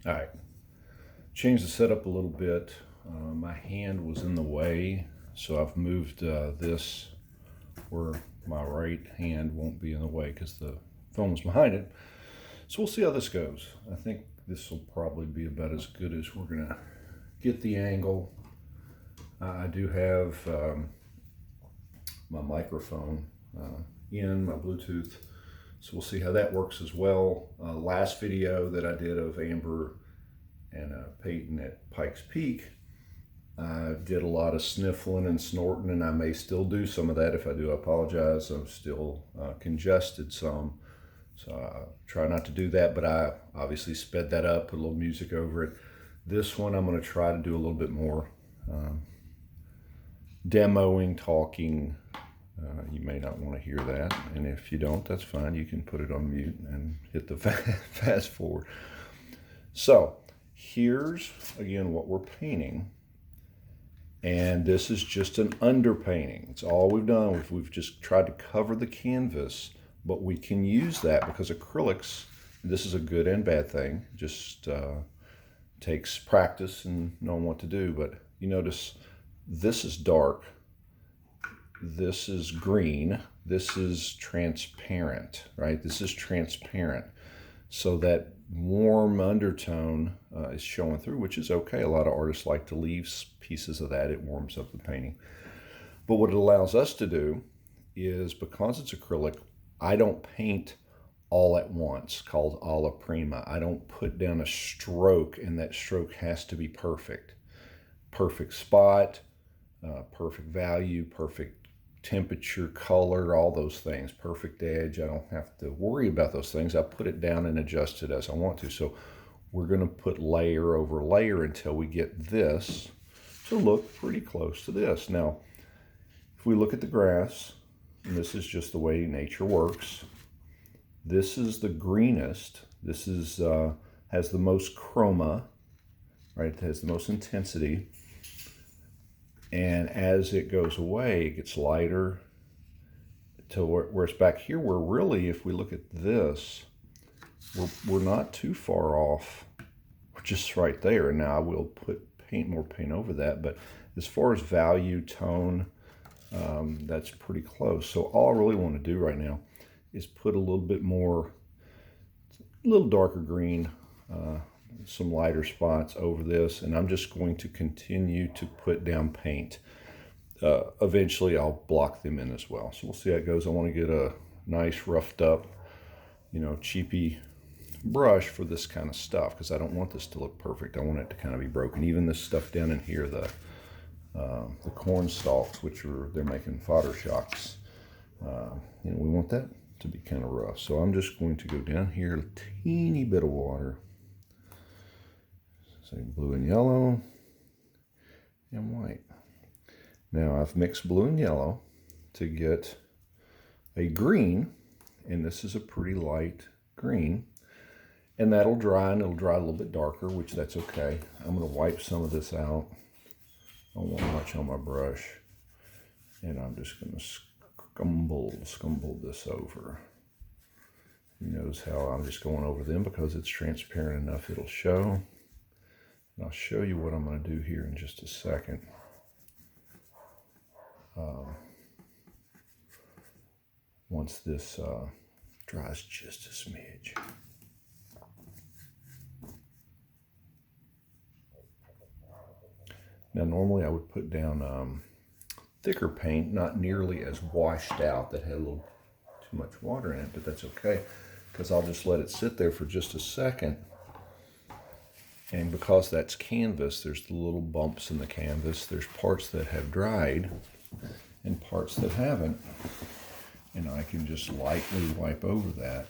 All right, change the setup a little bit. My hand was in the way, so I've moved this where my right hand won't be in the way because the phone was behind it. So we'll see how this goes. I think this will probably be about as good as we're gonna get the angle. I do have my microphone in, my Bluetooth, so we'll see how that works as well. Last video that I did of Amber and Peyton at Pikes Peak, I did a lot of sniffling and snorting, and I may still do some of that. If I do, I apologize. I'm still congested some, so I try not to do that, but I obviously sped that up, put a little music over it. This one I'm going to try to do a little bit more demoing, talking. You may not want to hear that, and if you don't, that's fine. You can put it on mute and hit the fast forward. So here's again what we're painting, and this is just an underpainting. It's all we've done. We've just tried to cover the canvas, but we can use that because acrylics, this is a good and bad thing, just takes practice and knowing what to do. But you notice this is dark, this is green, this is transparent, right? This is transparent. So that warm undertone is showing through, which is okay. A lot of artists like to leave pieces of that. It warms up the painting. But what it allows us to do is, because it's acrylic, I don't paint all at once, called alla prima. I don't put down a stroke, and that stroke has to be perfect. Perfect spot, perfect value, perfect temperature, color, all those things, perfect edge. I don't have to worry about those things. I put it down and adjust it as I want to. So we're going to put layer over layer until we get this to look pretty close to this. Now, if we look at the grass, and this is just the way nature works, this is the greenest. This is has the most chroma, right? It has the most intensity. And as it goes away, it gets lighter to where it's back here, where really, if we look at this, we're not too far off. We're just right there. And now I will put more paint over that. But as far as value, tone, that's pretty close. So all I really want to do right now is put a little bit more, a little darker green, some lighter spots over this, and I'm just going to continue to put down paint. Eventually I'll block them in as well. So we'll see how it goes. I want to get a nice roughed up, cheapy brush for this kind of stuff, because I don't want this to look perfect. I want it to kind of be broken. Even this stuff down in here, the corn stalks, which they're making FodderShocks. We want that to be kind of rough. So I'm just going to go down here, a teeny bit of water. Say blue and yellow and white. Now I've mixed blue and yellow to get a green, and this is a pretty light green, and that'll dry, and it'll dry a little bit darker, which that's okay. I'm going to wipe some of this out. I don't want much on my brush, and I'm just going to scumble this over. You notice how I'm just going over them because it's transparent enough, it'll show. And I'll show you what I'm going to do here in just a second. Once this dries just a smidge. Now normally I would put down thicker paint, not nearly as washed out, that had a little too much water in it, but that's okay, because I'll just let it sit there for just a second. And because that's canvas, there's the little bumps in the canvas. There's parts that have dried and parts that haven't. And I can just lightly wipe over that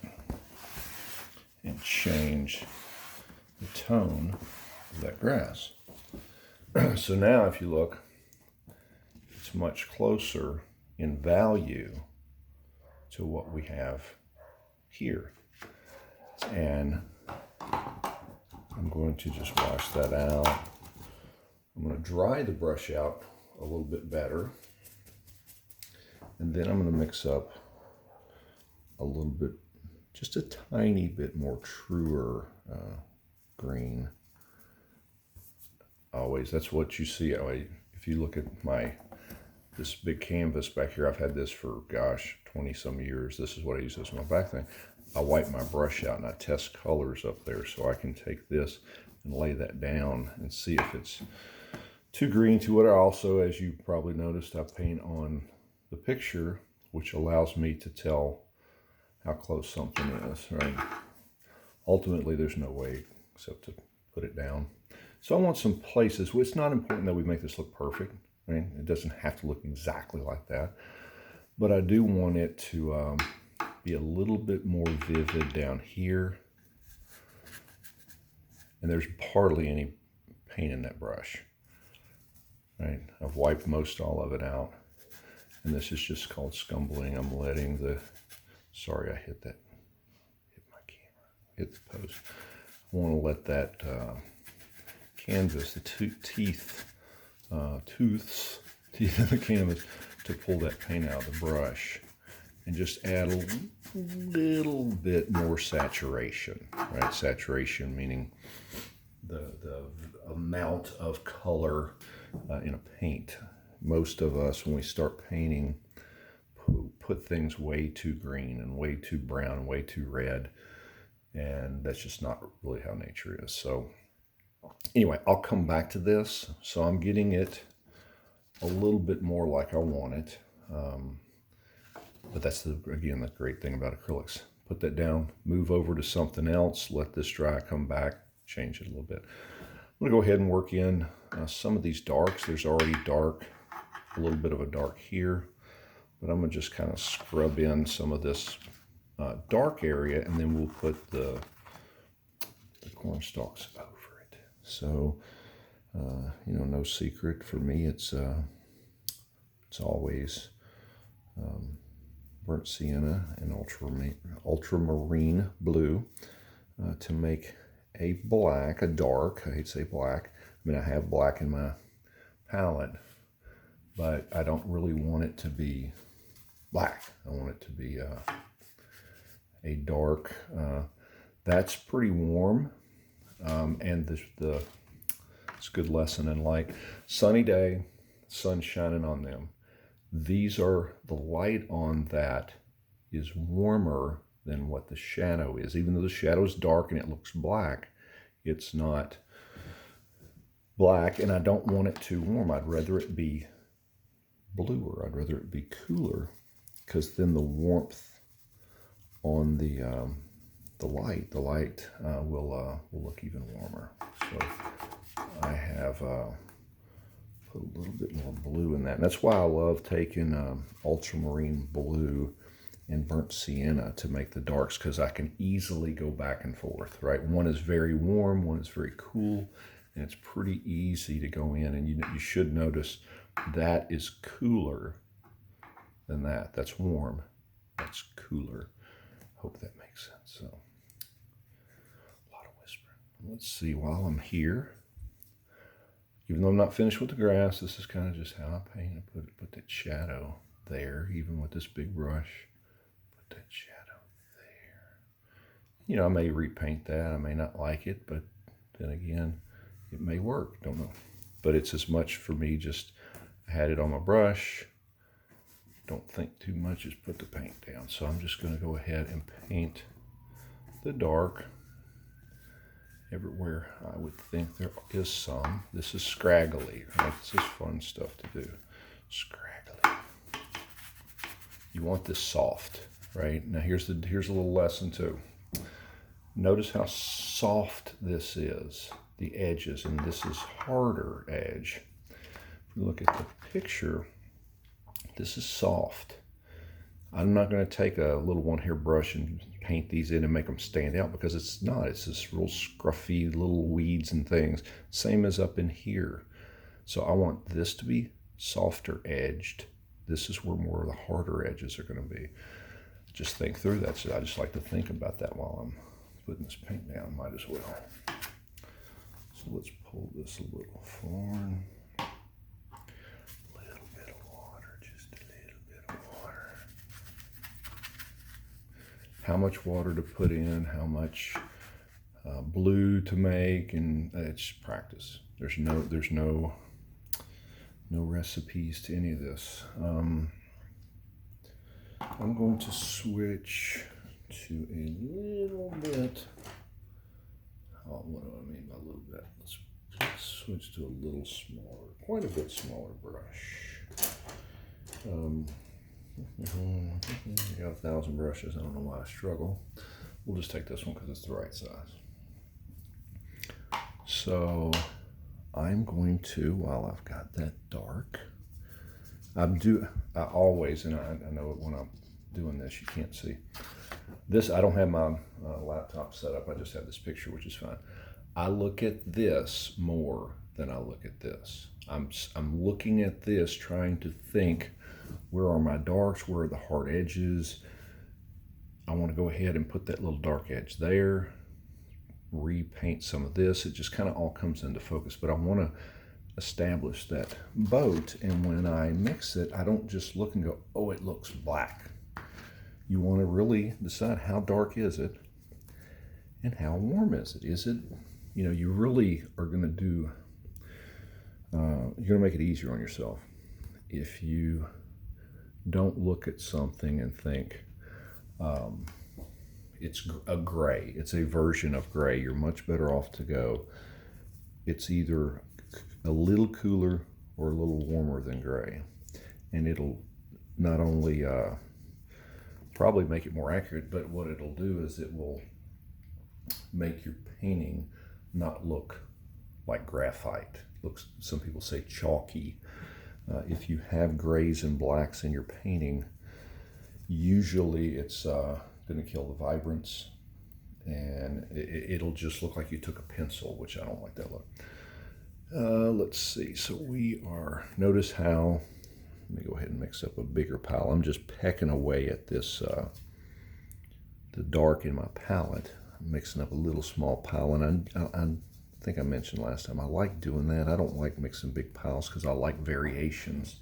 and change the tone of that grass. So now if you look, it's much closer in value to what we have here. And I'm going to just wash that out. I'm going to dry the brush out a little bit better. And then I'm going to mix up a little bit, just a tiny bit more truer green. Always, that's what you see. If you look at this big canvas back here, I've had this for, gosh, 20 some years. This is what I use as my back thing. I wipe my brush out and I test colors up there so I can take this and lay that down and see if it's too green, too what. I also, as you probably noticed, I paint on the picture, which allows me to tell how close something is, right? Ultimately, there's no way except to put it down. So I want some places, well, it's not important that we make this look perfect, right? It doesn't have to look exactly like that, but I do want it to be a little bit more vivid down here. And there's hardly any paint in that brush, right? I've wiped most all of it out. And this is just called scumbling. I'm letting the, sorry, I hit my camera, hit the post. I want to let that canvas, the tooths of the canvas, to pull that paint out of the brush and just add a little bit more saturation, right? Saturation meaning the amount of color in a paint. Most of us, when we start painting, put things way too green and way too brown, way too red, and that's just not really how nature is. So anyway, I'll come back to this. So I'm getting it a little bit more like I want it. But that's, again, the great thing about acrylics. Put that down, move over to something else, let this dry, come back, change it a little bit. I'm going to go ahead and work in some of these darks. There's already dark, a little bit of a dark here, but I'm going to just kind of scrub in some of this dark area, and then we'll put the corn stalks over it. So, you know, no secret for me, it's always burnt sienna and ultramarine blue to make a black, a dark. I hate to say black. I mean, I have black in my palette, but I don't really want it to be black. I want it to be a dark. That's pretty warm, and it's a good lesson in light. Sunny day, sun shining on them. These are, the light on that is warmer than what the shadow is. Even though the shadow is dark and it looks black, it's not black, and I don't want it too warm. I'd rather it be bluer. I'd rather it be cooler, because then the warmth on the light will look even warmer. So I have put a little bit more blue in that. And that's why I love taking ultramarine blue and burnt sienna to make the darks, because I can easily go back and forth, right? One is very warm, one is very cool, and it's pretty easy to go in. And you should notice that is cooler than that. That's warm, that's cooler. Hope that makes sense. So, a lot of whispering. Let's see, while I'm here, even though I'm not finished with the grass, this is kind of just how I paint. I put that shadow there, even with this big brush. Put that shadow there. You know, I may repaint that. I may not like it, but then again, it may work. Don't know. But it's as much for me, just I had it on my brush. Don't think too much, just put the paint down. So I'm just going to go ahead and paint the dark everywhere I would think there is some. This is scraggly, right? This is fun stuff to do. Scraggly. You want this soft, right? Now here's a little lesson too. Notice how soft this is, the edges, and this is harder edge. If we look at the picture, this is soft. I'm not going to take a little one-hair brush and paint these in and make them stand out, because it's not. It's this real scruffy little weeds and things. Same as up in here. So I want this to be softer edged. This is where more of the harder edges are going to be. Just think through that. So I just like to think about that while I'm putting this paint down. Might as well. So let's pull this a little forward. How much water to put in, how much blue to make, and it's practice. There's no recipes to any of this. I'm going to switch to a little bit. Oh, what do I mean by a little bit? Let's switch to a little smaller, quite a bit smaller brush. I got 1,000 brushes. I don't know why I struggle. We'll just take this one because it's the right size. So I'm going to, while I've got that dark, I always, and I know when I'm doing this, you can't see this. I don't have my laptop set up. I just have this picture, which is fine. I look at this more than I look at this. I'm looking at this, trying to think, where are my darks? Where are the hard edges? I want to go ahead and put that little dark edge there, repaint some of this. It just kind of all comes into focus, but I want to establish that boat, and when I mix it, I don't just look and go, oh, it looks black. You want to really decide how dark is it and how warm is it. Is it, you really are going to do, you're going to make it easier on yourself if you don't look at something and think it's a gray, it's a version of gray. You're much better off to go, it's either a little cooler or a little warmer than gray, and it'll not only probably make it more accurate, but what it'll do is it will make your painting not look like graphite. Looks, some people say chalky. If you have grays and blacks in your painting, usually it's going to kill the vibrance, and it'll just look like you took a pencil, which I don't like that look. Let's see, so we are, notice how, let me go ahead and mix up a bigger pile. I'm just pecking away at this, the dark in my palette. I'm mixing up a little small pile, and I think I mentioned last time, I like doing that. I don't like mixing big piles because I like variations.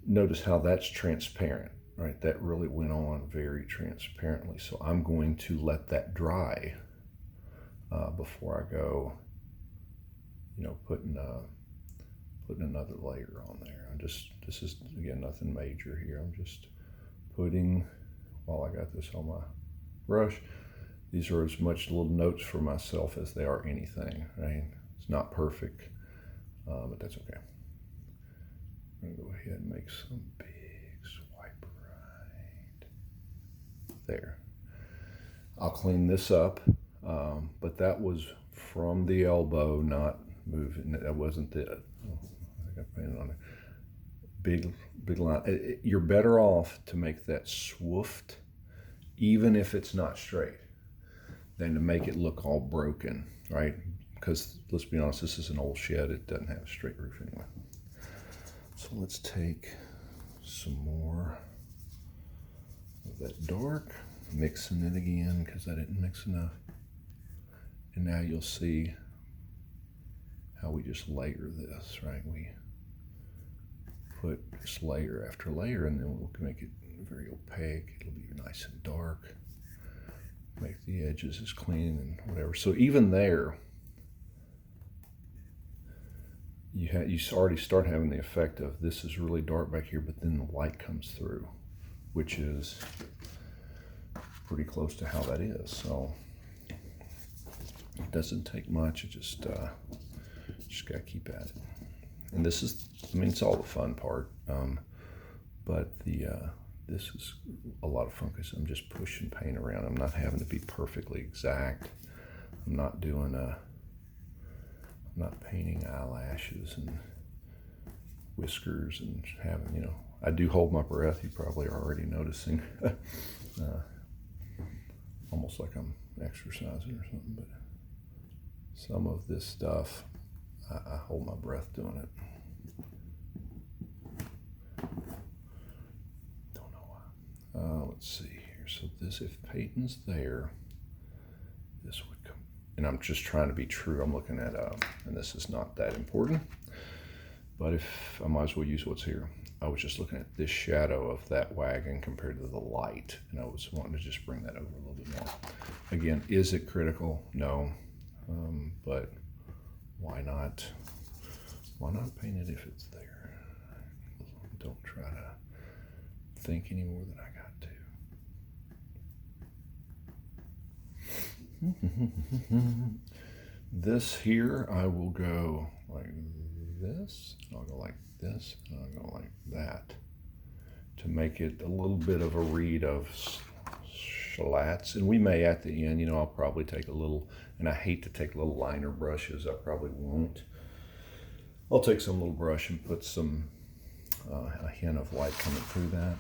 Notice how that's transparent, right? That really went on very transparently. So I'm going to let that dry before I go, putting another layer on there. This is, again, nothing major here. I'm just putting, while I got this on my brush, these are as much little notes for myself as they are anything, right? It's not perfect, but that's okay. I'm gonna go ahead and make some big swipe right there. I'll clean this up, but that was from the elbow, not moving. That wasn't it. Oh, I think I painted on it. Big line. You're better off to make that swoofed, even if it's not straight, than to make it look all broken, right? Because let's be honest, this is an old shed. It doesn't have a straight roof anyway. So let's take some more of that dark, mixing it again because I didn't mix enough. And now you'll see how we just layer this, right? We put just layer after layer, and then we'll make it very opaque. It'll be nice and dark. Make the edges as clean and whatever. So even there, you already start having the effect of this is really dark back here, but then the light comes through, which is pretty close to how that is. So it doesn't take much. It just gotta keep at it. And this is, it's all the fun part, but this is a lot of fun because I'm just pushing paint around. I'm not having to be perfectly exact. I'm not doing I'm not painting eyelashes and whiskers and having, I do hold my breath. You probably are already noticing. Almost like I'm exercising or something, but some of this stuff, I hold my breath doing it. Let's see here. So this, if paint's there, this would come, and I'm just trying to be true. I'm looking at, and this is not that important, but if I might as well use what's here. I was just looking at this shadow of that wagon compared to the light, and I was wanting to just bring that over a little bit more. Again, is it critical? No, but why not? Why not paint it if it's there? Don't try to think any more than I got to. This here, I will go like this, and I'll go like this, and I'll go like that to make it a little bit of a read of slats. And we may at the end, you know, I'll probably take a little, and I hate to take little liner brushes, I probably won't. I'll take some little brush and put some, a hint of white coming through that.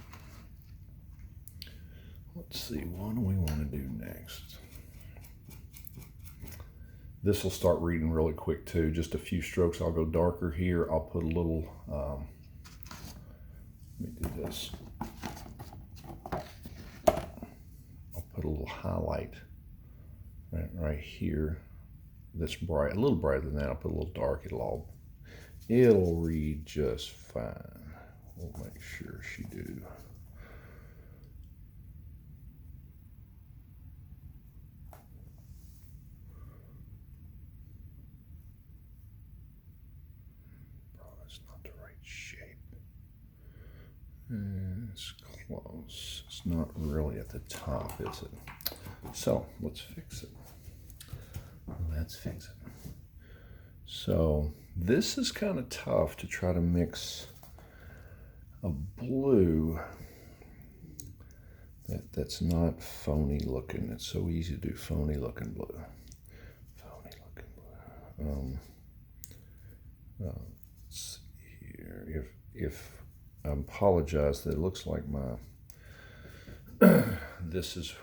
Let's see, what do we want to do next? This will start reading really quick too, just a few strokes. I'll go darker here. I'll put a little, let me do this. I'll put a little highlight right here that's bright, a little brighter than that. I'll put a little dark, it'll read just fine. We'll make sure she do. It's close. It's not really at the top, is it? So let's fix it. Let's fix it. So this is kind of tough to try to mix a blue that's not phony looking. It's so easy to do phony looking blue. Phony looking blue. Let's see here. If I apologize that it looks like my this is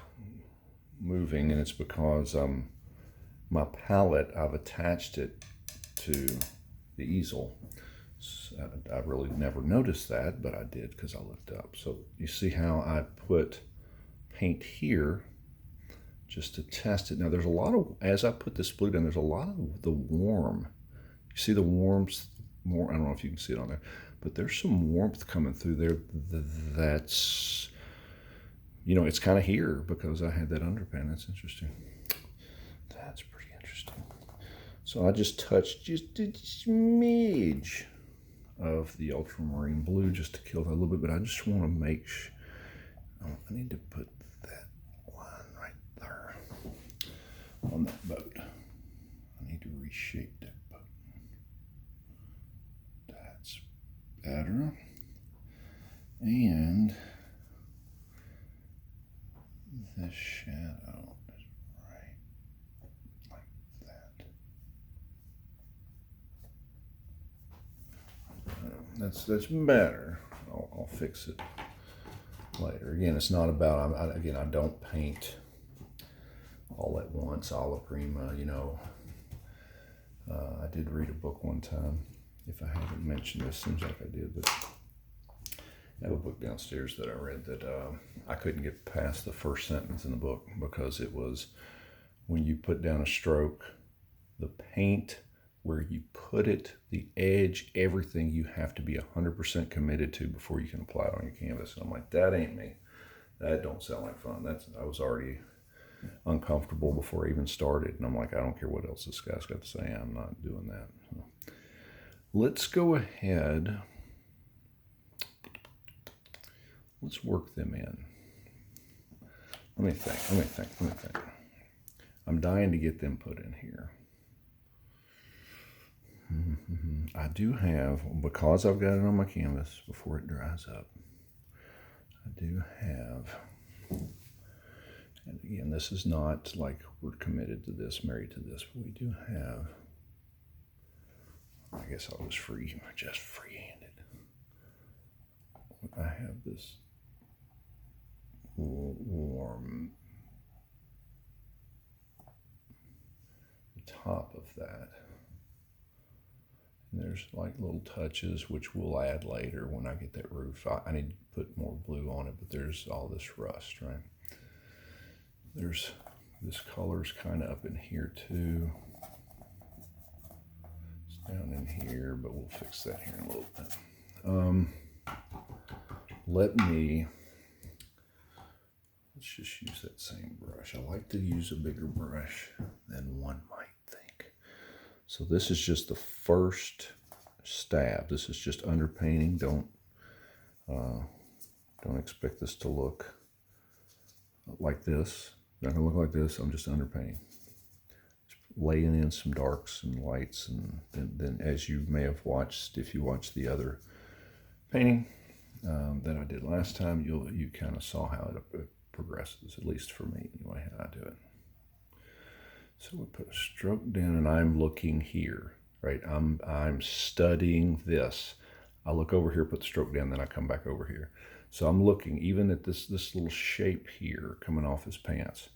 moving, and it's because my palette, I've attached it to the easel. So I really never noticed that, but I did because I looked up. So you see how I put paint here just to test it. Now there's a lot of, as I put this blue down, there's a lot of the warm. You see the warmth more, I don't know if you can see it on there, but there's some warmth coming through there that's, you know, it's kind of here because I had that underpan. That's interesting. That's pretty interesting. So I just touched just a smidge of the ultramarine blue just to kill that a little bit, but I just want to make sure, I need to put that line right there on that boat. I need to reshape that boat. That's better. And this shadow is right like that. That's better. I'll fix it later. Again, it's not about, I don't paint all at once, alla prima, you know. I did read a book one time. If I haven't mentioned this, seems like I did, but I have a book downstairs that I read that I couldn't get past the first sentence in the book because it was, when you put down a stroke, the paint, where you put it, the edge, everything you have to be 100% committed to before you can apply it on your canvas. And I'm like, that ain't me. That don't sound like fun. I was already uncomfortable before I even started. And I'm like, I don't care what else this guy's got to say. I'm not doing that. So let's go ahead. Let's work them in. Let me think. I'm dying to get them put in here. I do have, because I've got it on my canvas before it dries up, I do have, and again, this is not like we're committed to this, married to this, but we do have, I guess I'll just free-handed. I have this warm, the top of that. And there's like little touches which we'll add later when I get that roof. I need to put more blue on it, but there's all this rust, right? There's this color's kind of up in here too. It's down in here, but we'll fix that here in a little bit. let's just use that same brush. I like to use a bigger brush than one might think. So this is just the first stab. This is just underpainting. Don't expect this to look like this. Not gonna look like this. I'm just underpainting. Just laying in some darks and lights, and then as you may have watched, if you watched the other painting that I did last time, you kind of saw how it progresses, at least for me anyway, how I do it. So we put a stroke down, and I'm looking here, right? I'm studying this. I look over here, put the stroke down, then I come back over here. So I'm looking even at this little shape here coming off his pants.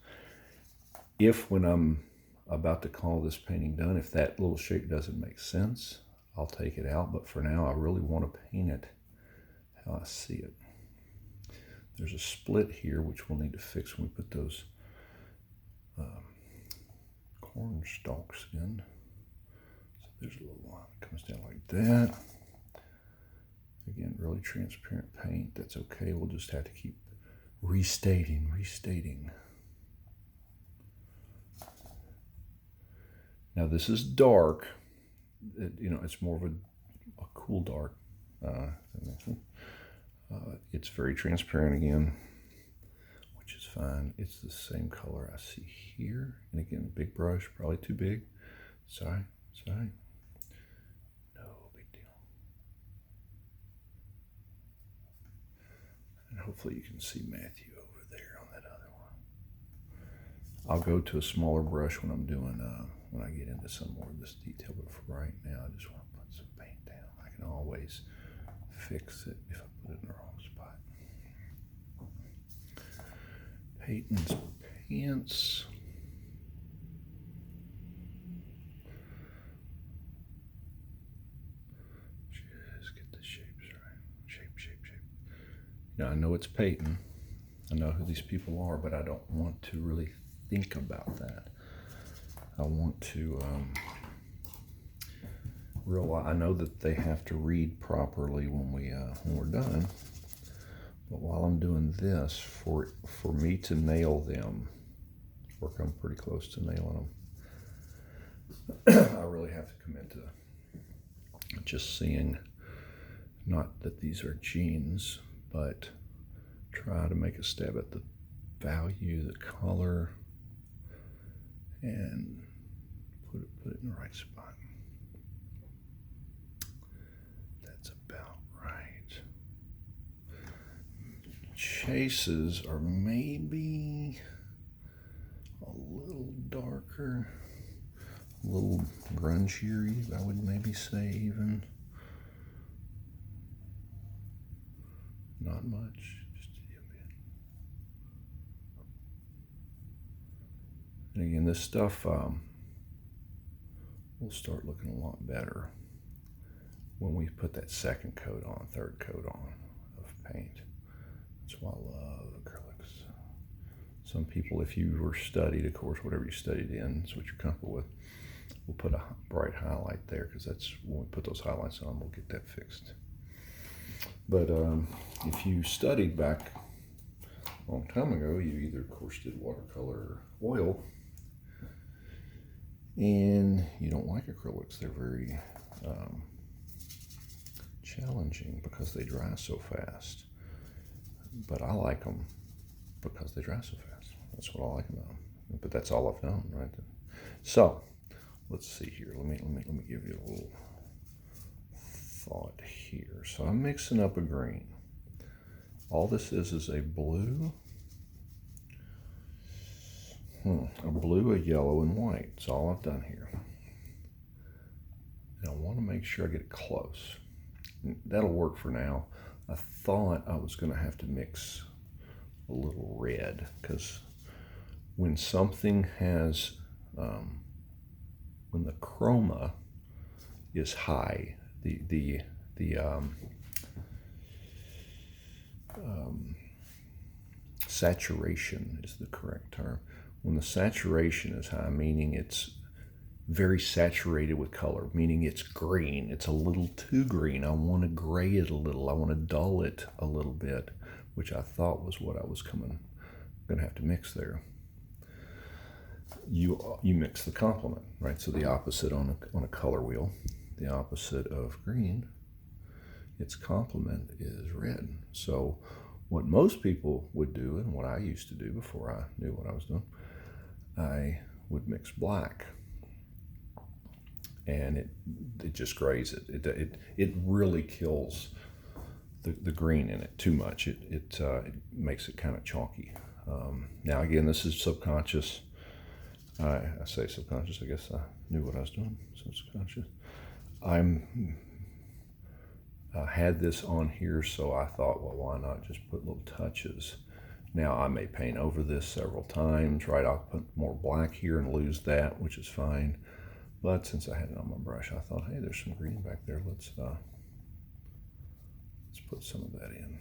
If when I'm about to call this painting done, if that little shape doesn't make sense, I'll take it out. But for now, I really want to paint it how I see it. There's a split here, which we'll need to fix when we put those corn stalks in. So there's a little line that comes down like that. Again, really transparent paint. That's okay. We'll just have to keep restating. Now this is dark. It's more of a cool dark. It's very transparent again, which is fine. It's the same color I see here. And again, big brush, probably too big. Sorry. No big deal. And hopefully you can see Matthew over there on that other one. I'll go to a smaller brush when I'm doing, when I get into some more of this detail, but for right now, I just want to put some paint down. I can always fix it if I put it in the wrong spot. Peyton's pants. Just get the shapes right. Shape. I know it's Peyton. I know who these people are, but I don't want to really think about that. I want to realize, I know that they have to read properly when we're done. But while I'm doing this, for me to nail them, or come pretty close to nailing them, I really have to commit to just seeing, not that these are jeans, but try to make a stab at the value, the color, and put it in the right spot. That's about right. Chases are maybe a little darker, a little grungier, I would maybe say even. Not much, just a bit. And again, this stuff will start looking a lot better when we put that second coat on, third coat on of paint. That's why I love acrylics. Some people, if you were studied, of course, whatever you studied in is what you're comfortable with, we'll put a bright highlight there, because that's when we put those highlights on, we'll get that fixed. But if you studied back a long time ago, you either, of course, did watercolor or oil, and you don't like acrylics. They're very challenging because they dry so fast. But I like them because they dry so fast. That's what I like about them. But that's all I've known, right? So let's see here. Let me give you a little thought here. So I'm mixing up a green. All this is a blue, a yellow, and white. That's all I've done here. And I want to make sure I get it close. That'll work for now. I thought I was going to have to mix a little red, because when something has, when the chroma is high, the saturation is the correct term. When the saturation is high, meaning it's very saturated with color, meaning it's green, it's a little too green. I want to gray it a little. I want to dull it a little bit, which I thought was what I was going going to have to mix there. You mix the complement, right? So the opposite on a color wheel, the opposite of green, its complement is red. So what most people would do, and what I used to do before I knew what I was doing, I would mix black, and it just grays it. It really kills the green in it too much. It makes it kind of chalky. Now again, this is subconscious. I say subconscious. I guess I knew what I was doing. Subconscious. I had this on here, so I thought, well, why not just put little touches? Now I may paint over this several times, right? I'll put more black here and lose that, which is fine. But since I had it on my brush, I thought, hey, there's some green back there. Let's put some of that in.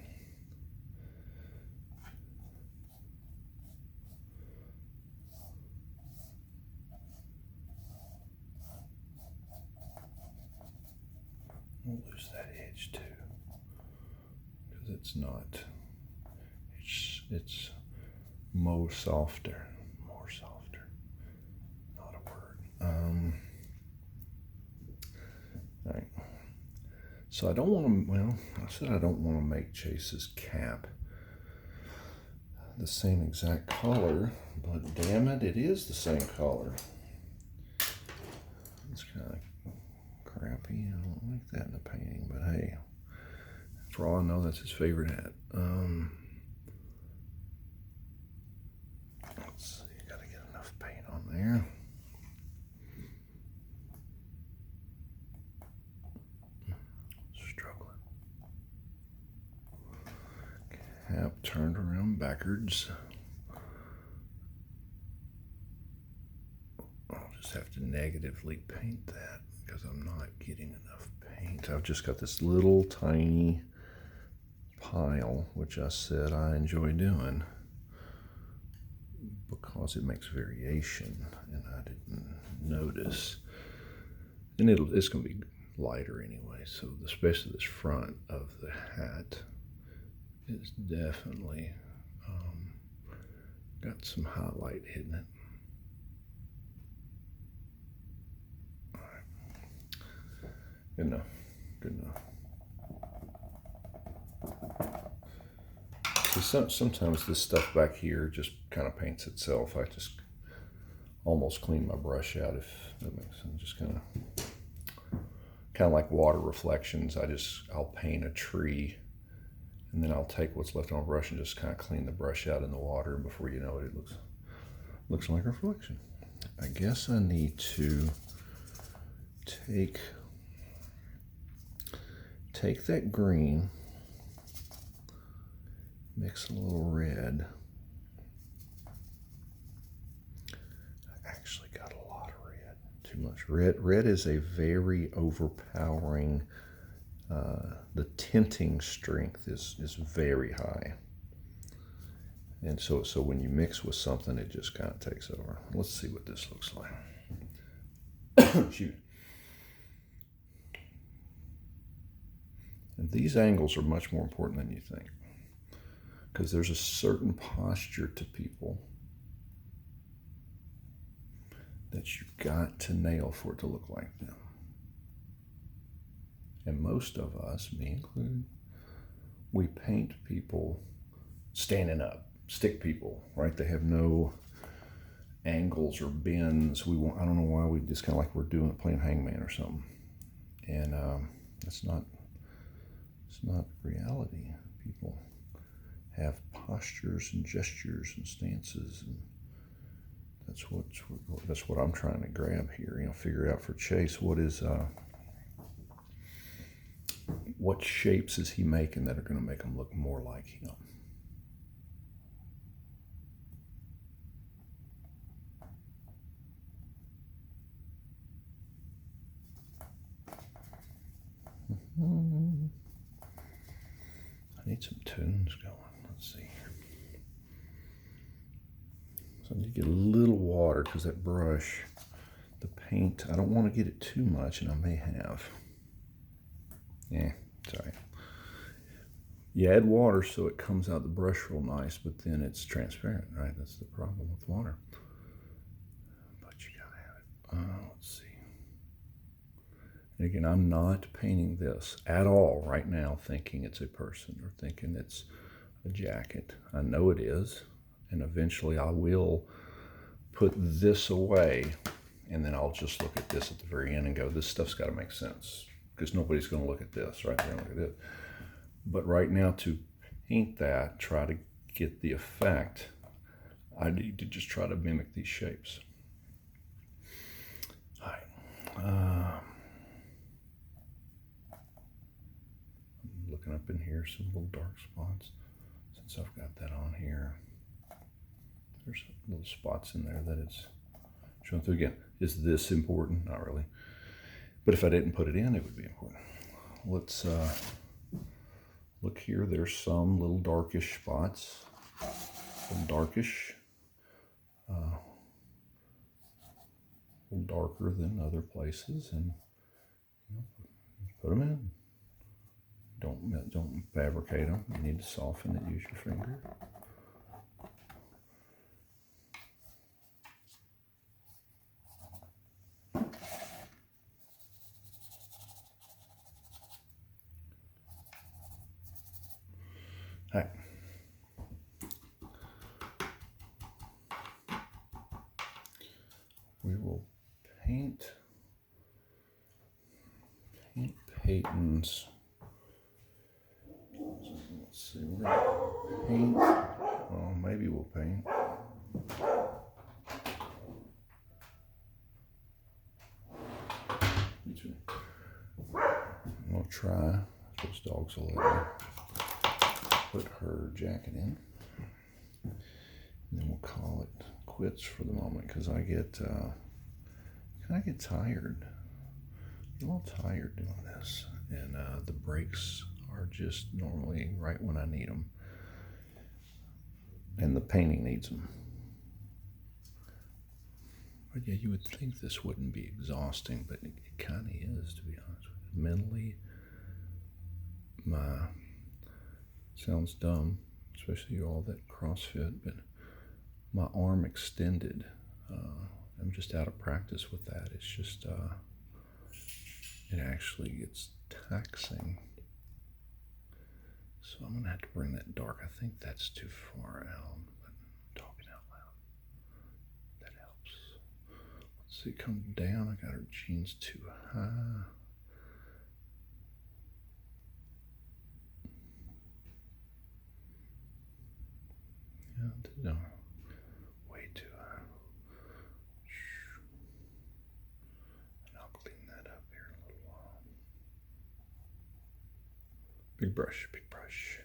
We'll lose that edge too, because it's not. It's more softer. Not a word. All right. So I don't want to. Well, I said I don't want to make Chase's cap the same exact color, but damn it, it is the same color. It's kind of crappy. I don't like that in the painting, but hey, for all I know, that's his favorite hat. Let's see, gotta get enough paint on there. Struggling. Cap turned around backwards. I'll just have to negatively paint that because I'm not getting enough paint. I've just got this little tiny pile, which I said I enjoy doing because it makes variation, and I didn't notice. And it's going to be lighter anyway, so especially this front of the hat is definitely got some highlight hitting it. All right. Good enough. Good enough. So sometimes this stuff back here just kind of paints itself. I just almost clean my brush out, if that makes sense. Just kind of like water reflections. I'll paint a tree, and then I'll take what's left on my brush and just kind of clean the brush out in the water, and before you know it, it looks like a reflection. I guess I need to take that green, mix a little red. I actually got a lot of red, too much red. Red is a very overpowering, the tinting strength is very high. And so when you mix with something, it just kind of takes over. Let's see what this looks like. Shoot. And these angles are much more important than you think, because there's a certain posture to people that you've got to nail for it to look like them. And most of us, me included, we paint people standing up, stick people, right? They have no angles or bends. I don't know why we just kind of like we're playing hangman or something. And it's not reality. People have postures and gestures and stances, and that's what I'm trying to grab here. Figure out for Chase what shapes is he making that are going to make him look more like him. I need some tunes going. Let's see. So I need to get a little water because that brush, the paint, I don't want to get it too much, and I may have. Yeah, sorry. You add water so it comes out the brush real nice, but then it's transparent, right? That's the problem with water. But you gotta have it. Let's see. And again, I'm not painting this at all right now thinking it's a person or thinking it's a jacket. I know it is, and eventually I will put this away, and then I'll just look at this at the very end and go, this stuff's got to make sense, because nobody's going to look at this, right? They're going to look at it. But right now, to paint that, try to get the effect, I need to just try to mimic these shapes. All right. I'm looking up in here, some little dark spots. Since I've got that on here, there's little spots in there that it's showing through. Again, is this important? Not really. But if I didn't put it in, it would be important. Let's look here. There's some little darkish spots. Some darkish. A little darker than other places. And put them in. Don't fabricate them. You need to soften it. Use your finger. All right. We will paint Peyton's. Let's see, we're gonna paint. Well, maybe we'll paint. We'll try. Those dogs will let me put her jacket in. And then we'll call it quits for the moment, because I get tired. I'm a little tired doing this, and the breaks are just normally right when I need them, and the painting needs them. But yeah, you would think this wouldn't be exhausting, but it kind of is, to be honest with you. Mentally, sounds dumb, especially all that CrossFit, but my arm extended. I'm just out of practice with that. It's just, it actually gets taxing. So I'm gonna have to bring that dark. I think that's too far out, but I'm talking out loud. That helps. Let's see, come down. I got her jeans too high. Yeah, no, way too high. And I'll clean that up here in a little while. Big brush, big brush.